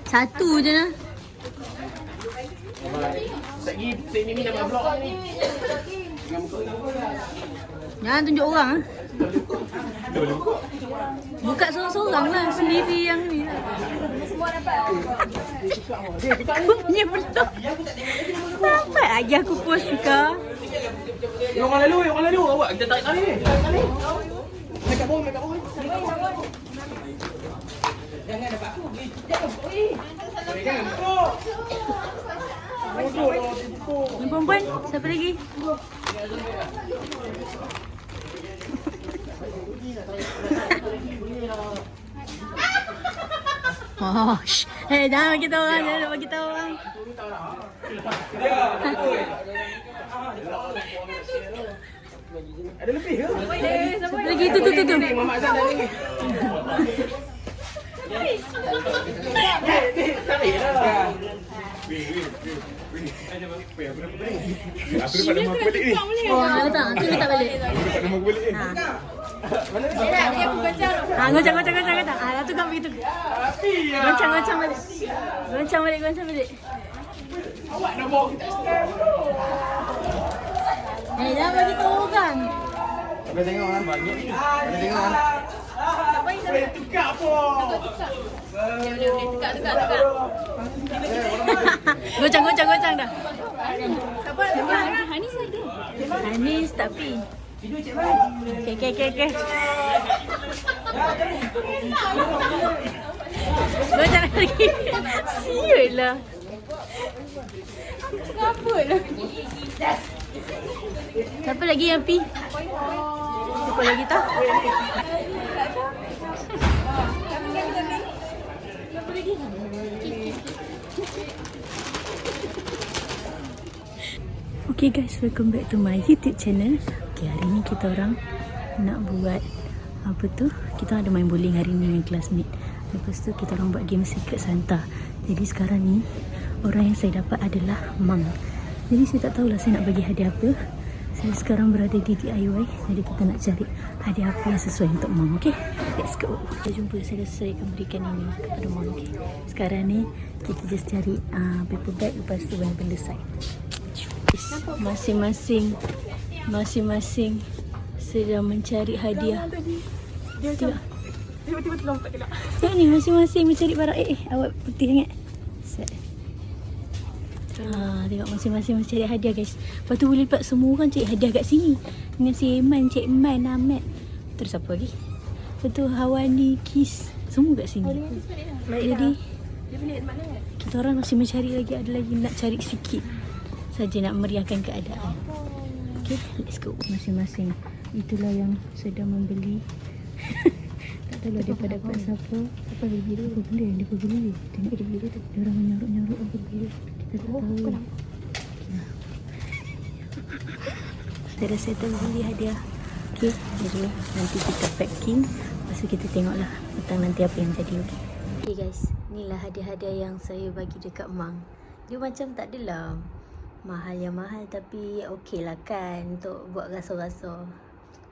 Satu je lah. Jangan tunjuk orang ah. Buka seorang-seorang lah, sendiri yang ni lah. Aku punya belum. Sampai lagi aku post juga. Orang lalu awak. Kita tarik tali ni. Make up boy. Jangan dapat aku. Jangan. Ni perempuan, siapa lagi? Oh, jangan bagi tahu orang, jangan bagi tahu orang. Ada lebih ke? Siapa lagi? Tu. Muhammad Azan dah ni. Tarik lah. Aku dapat nama aku balik ni. Letak, tu letak balik. Aku dapat nama aku balik ni. Ngocang. Tu kan begitu. Goncang balik. Goncang balik. Awak nak bawa kita sekarang. Jangan bagi tahu orang. Boleh tengok kan? Boleh tengok kan? Boleh tukar pun. Goncang dah. Hanis tapi. Okay. Goncang lagi. Siul lah. Kenapa lah? Siapa lagi yang pi? Siapa lagi tak? Okay guys, welcome back to my YouTube channel. Okay, hari ni kita orang nak buat apa tu? Kita ada main bowling hari ni dengan classmate. Lepas tu kita orang buat game Secret Santa. Jadi sekarang ni orang yang saya dapat adalah Mang. Jadi saya tak tahulah saya nak bagi hadiah apa. Saya sekarang berada di DIY. Jadi kita nak cari hadiah apa yang sesuai untuk Mang. Okay, let's go. Kita jumpa, saya akan berikan ini kepada Mang. Okay, sekarang ni kita just cari paper bag. Lepas tu benda-benda side. Masing-masing sedang mencari hadiah. Tiba-tiba terlompat ke tak? Tengok ni, masing-masing mencari barang. Awak putih sangat. Set. Tengok masing-masing mencari hadiah guys. Lepas tu boleh dapat semua orang cari hadiah kat sini. Dengan si Eman, Cik Man, Ahmad. Terus apa lagi? Lepas tu Hawani, Kis. Semua kat sini. Jadi kita orang masih mencari lagi. Ada lagi nak cari sikit saja nak meriahkan keadaan. Okay, let's go. Masing-masing. Itulah yang sedang membeli. Tak tahu lah dia dapat siapa. Apa dia biru? Apa benda yang dia beli? Tengok dia beli tu. Dia orang menyorok-nyorok apa biru. Kita tak tahu. Kita dah settle beli hadiah. Okay, jadi nanti kita packing. Lepas tu kita tengoklah petang nanti apa yang jadi. Okay guys, inilah hadiah-hadiah yang saya bagi dekat Mang. Dia macam tak adalah mahal yang mahal, tapi okey lah kan untuk buat rasa-rasa.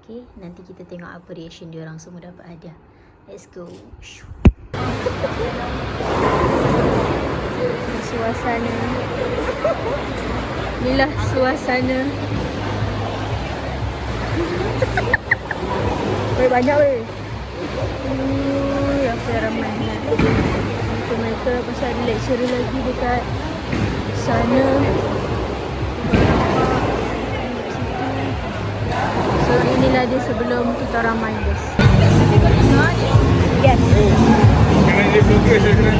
Okay, nanti kita tengok apa reaction dia orang semua dapat hadiah. Let's go. Suasana. Inilah suasana. Weh, banyak weh. Apa ramai nak. Untuk mereka pasal ada lecturer lagi dekat sana. So inilah dia sebelum kita ramai guys. Yes. Jangan jadi vlogger saya kena.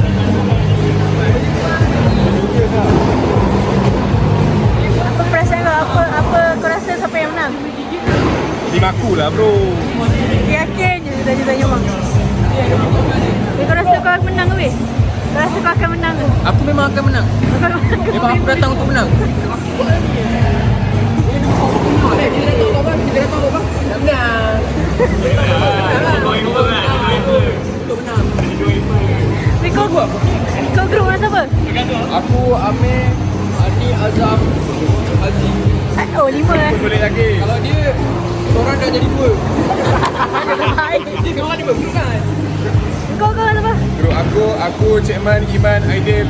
Apa perasaan kau? Apa kau rasa siapa yang menang? Tim aku lah bro. Yakin je tanya Mang. Kau rasa kau akan menang ke? Kau rasa kau akan menang ke? Aku memang akan menang. Memang aku datang untuk menang. Kita datang apa? Nak menang. Untuk menang. Kau group dengan siapa? Aku, Amir, Adi, Azam, Haji. Oh, 5 lah. Boleh lagi. Kalau dia, seorang dah jadi 2. Dia seorang dia berbukan. Kau dengan siapa? Grup aku, Cik Man, Iman, Aidil,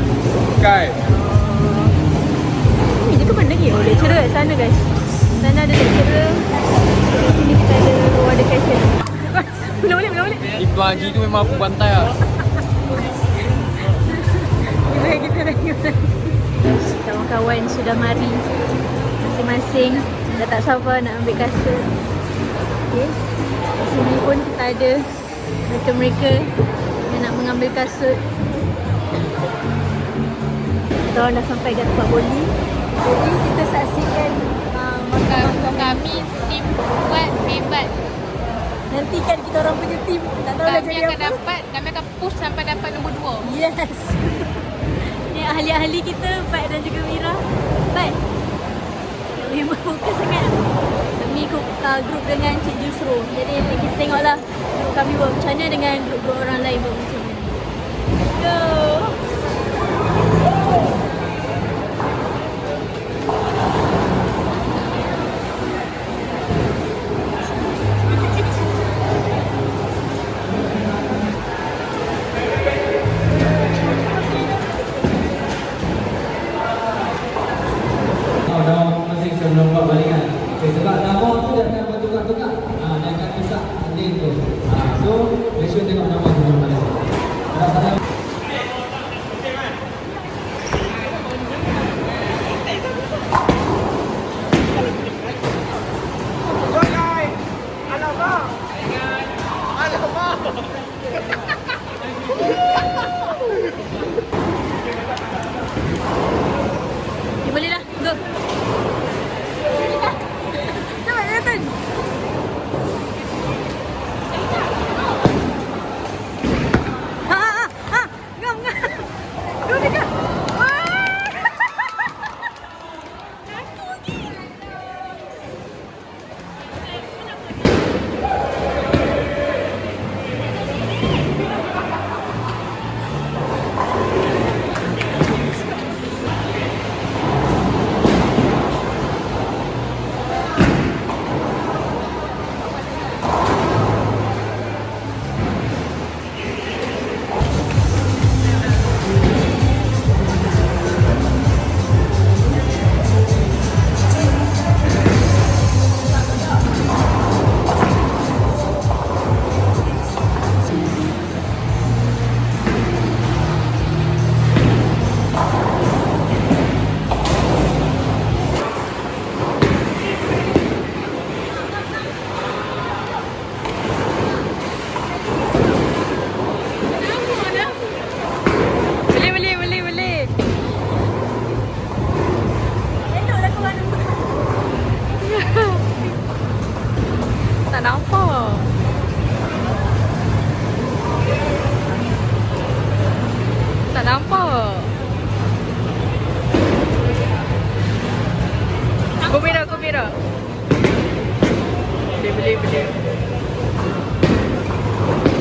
Kai. Ini je ke mana lagi? Lecturer kat sana guys. Sana ada lecturer. Sini kita ada ruang ada cashier. Boleh. Itu Haji tu memang aku bantai lah. Kita tengok. Kawan-kawan sudah mari masing-masing. Dah tak sabar nak ambil kasut. Okay. Di sini pun kita ada mereka yang nak mengambil kasut. Kita orang dah sampai kat tempat bowling. Jadi kita saksikan Kami tim buat hebat. nanti kan kita orang punya tim. Tak tahu dah jadi apa. Kami akan push sampai dapat nombor 2. Yes. Ni ahli-ahli kita, Pat dan juga Mira. Pat, memang fokus sangat demi grup dengan Cik Jusro. Jadi nanti kita tengoklah grup kami buat macam mana dengan grup-grup orang lain buat macam mana. Let's go. Sebelum buat balingan. Okay, sebab nama tu dia akan bertukar-tukar. Dia akan pisah link tu. So, make sure tengok nama sebelum balingan. Ada salah. Boleh dah, go. Cepat, Nathan. Ngam. Go dekat. Boleh. Eloklah kau mana. Tak nampak. Tak nampak. Kumira. Boleh.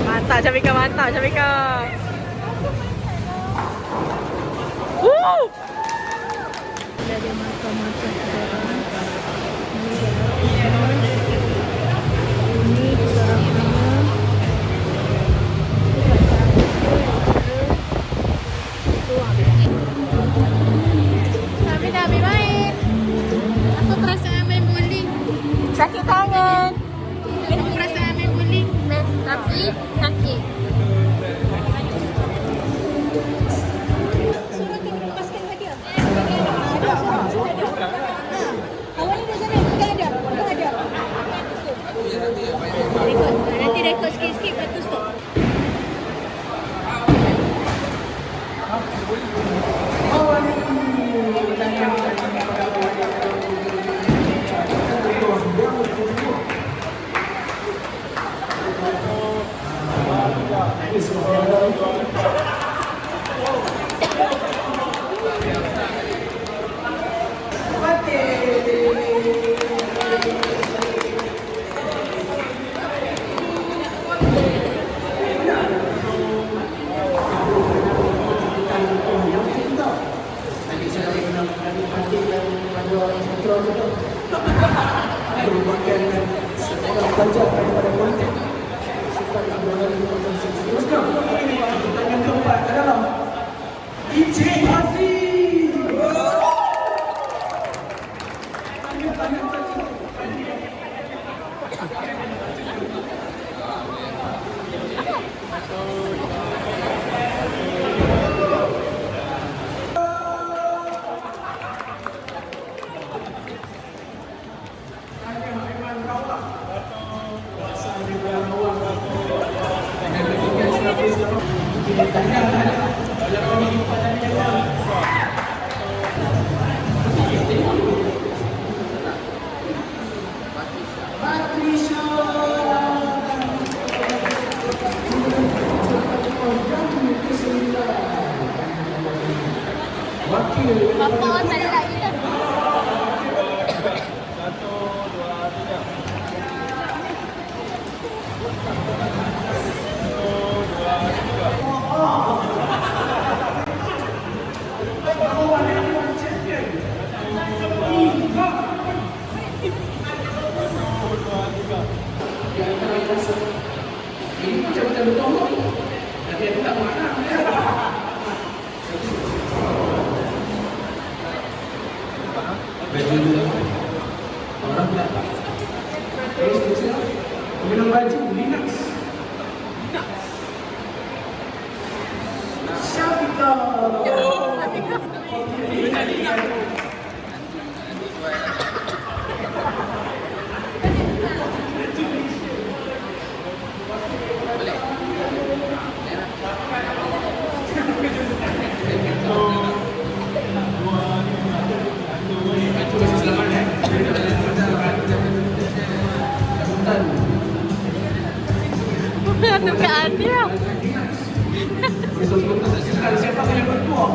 Mantap Syamika. Woo! Dah ada makan sekarang. Ini kita orang punya. Kami dah habis main. Apa perasaan main bowling? Sakit tangan. Apa perasaan main bowling? Best, tapi sakit. Suruh kena lepaskan hadiah. Awalnya dah sana, bukan ada. Rekod. Nanti rekod sikit-sikit, lepas tu stop. merupakan seorang pelajar daripada politik Pertanyaan keempat adalah Encik Aziz. Bapa orang tak ada lagi dah. Ini macam-macam betul. Tapi aku tak mana. Baju orang tak. Terus minum baju Linux. Syafika. Tukar dia. Siapa yang bertuah?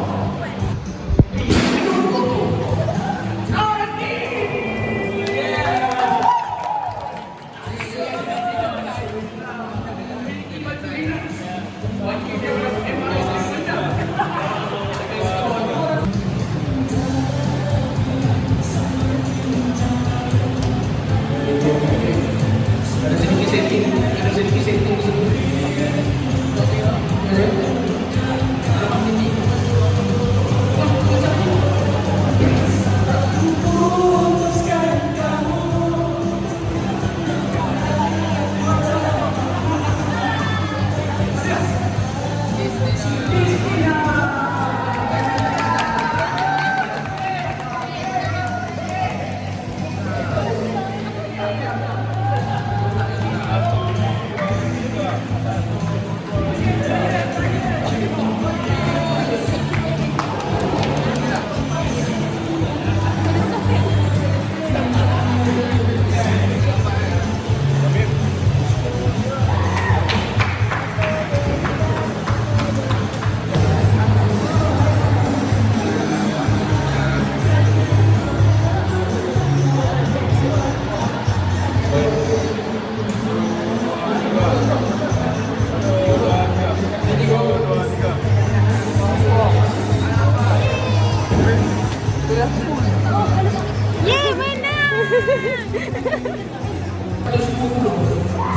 Yeay, menang.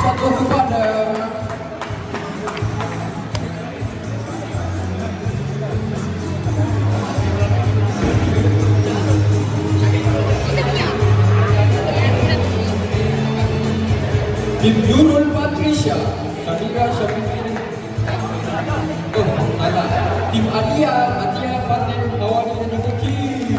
Satu kepada Tim Nurul Patricia, Samira Syafiqin. Oh, ada. Tim Adia, Fatin, Hawani dan juga Kim.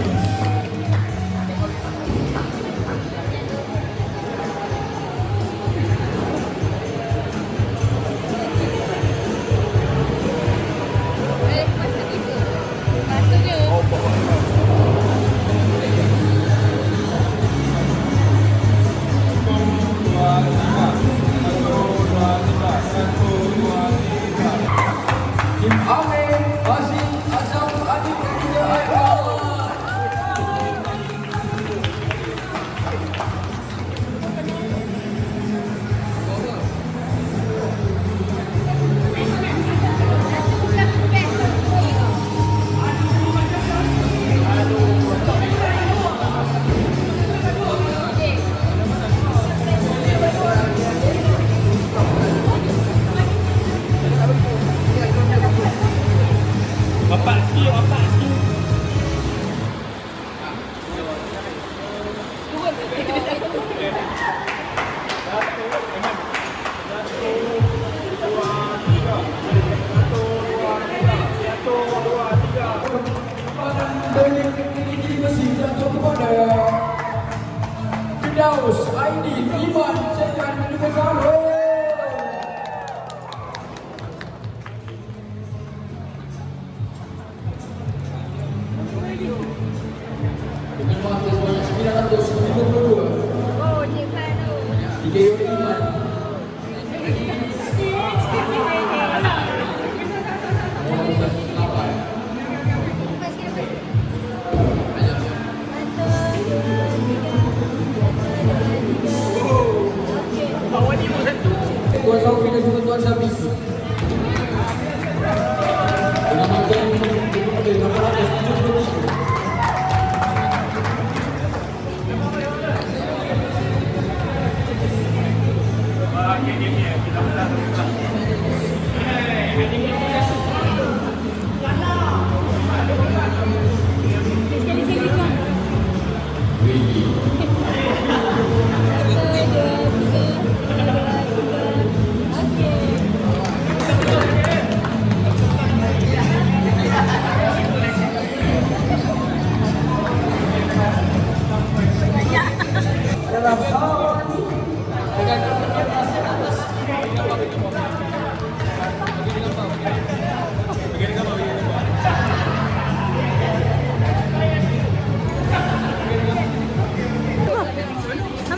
Deo Iman. Tuan Sofi dan juga Tuan Syabis. Dengan markah yang 873.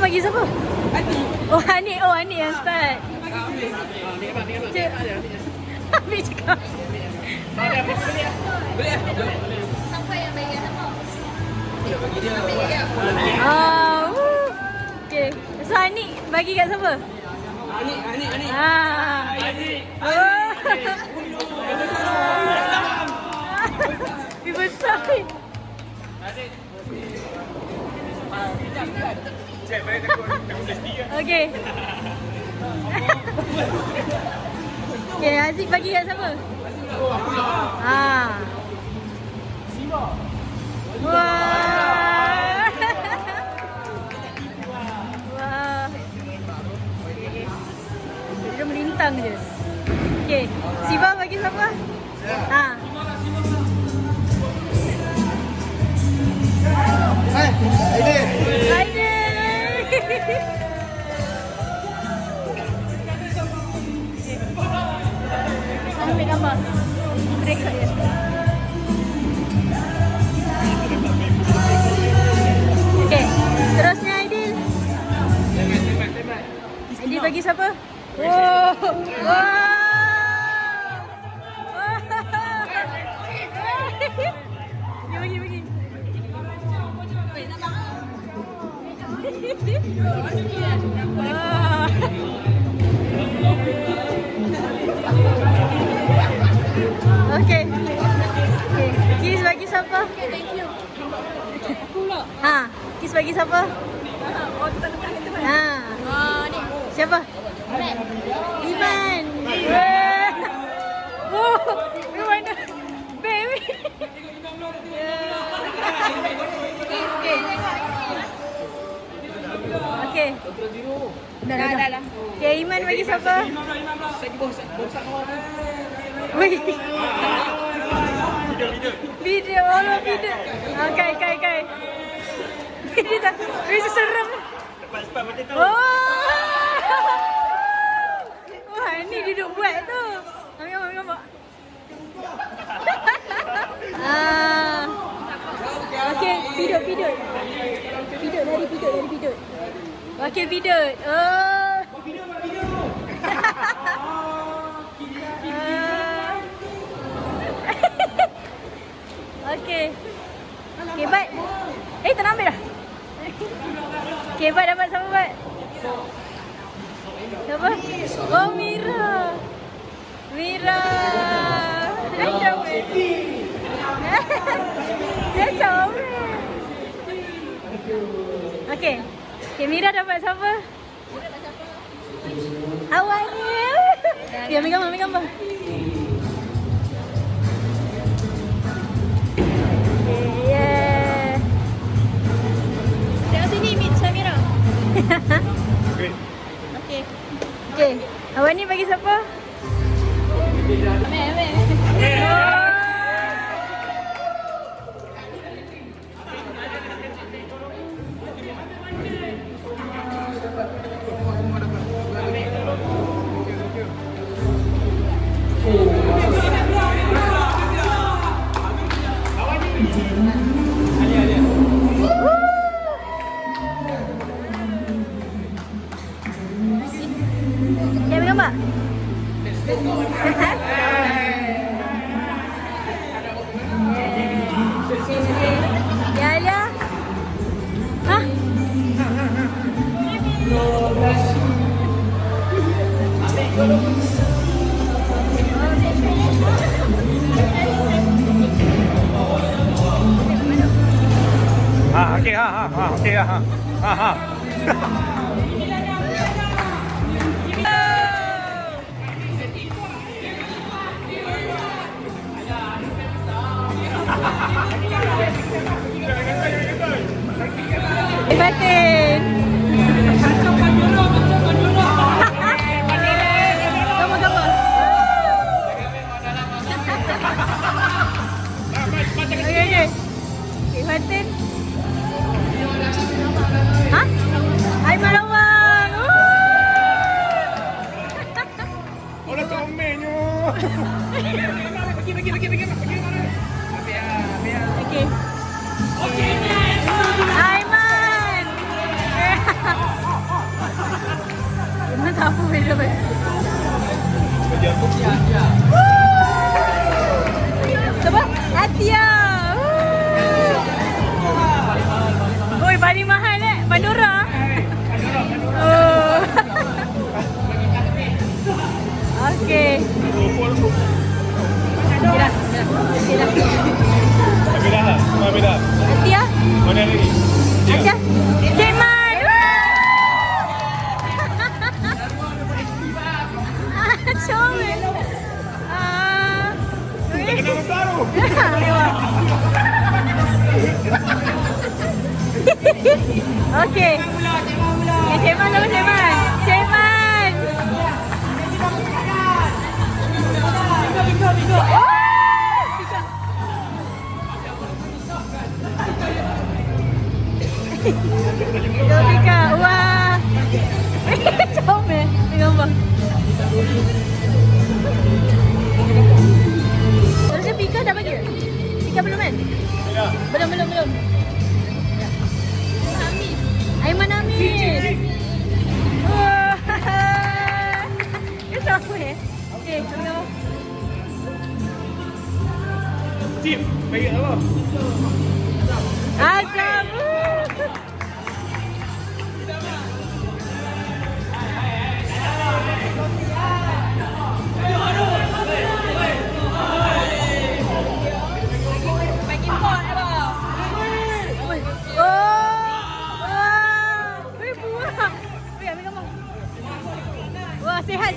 Bagi siapa? Oh Anik yang start. Cik. Habis cakap. Siapa yang bagi apa? Okay. So Anik bagi kat siapa? Anik. Besar. Okay. Okay, Aziz bagi kat siapa? Wah. Wah. Dia melintang je. Okay, Siva bagi siapa? Ambil gambar. Record je. Okay, terusnya Aidil. Aidil bagi siapa? Wow. Bagi. Okay. Kiss bagi siapa? Okay, thank you. Kiss bagi siapa? Oh, tukar-tukar itu kan? Ni. Siapa? Iman. Oh, mana? Baby. Okay. Dah. Okay, Iman bagi siapa? Wih. Video. Kai. Video tak. Video serem. Wah, ni duduk buat tu. Ambil gambar. Okay, pidut. Dari pidut. Okay, pidut. Okay, Bat. Tak nak ambil dah. Okay, Bat dapat siapa, Bat? Siapa? Oh, Mira. Dia comel. Okay, Mira dapat siapa? Awalnya. Okay, ambil gambar. Yeah. Tengok sini, meet Samira. Okay. Awak ni bagi siapa? Ambil. nampak? Ya Alia. Hah? Okey, okey, Batin. Gambar-gambar. Okey. Batin. Hah? Hai Malawang. Orang comelnya. Okey. Aiman. Mana tahu beda beda. Siapa? Atia. Oi, paling mahal Pandora. Oh. Okey. Kira. Beda. Atia. Mana lagi? Atia. Ceman. Comel. Kenapa baru? Okey. Ceman dulu Ceman. Ceman. Bigo. Bika. Wah. Comel. Tengok bang. Terusnya Pika dah bagi? Pika belum kan? Belum. Aiman Amin. Wah. Itu apa ya? Okey, tengok. Tip, bagi apa? Azam. Wah, sihat.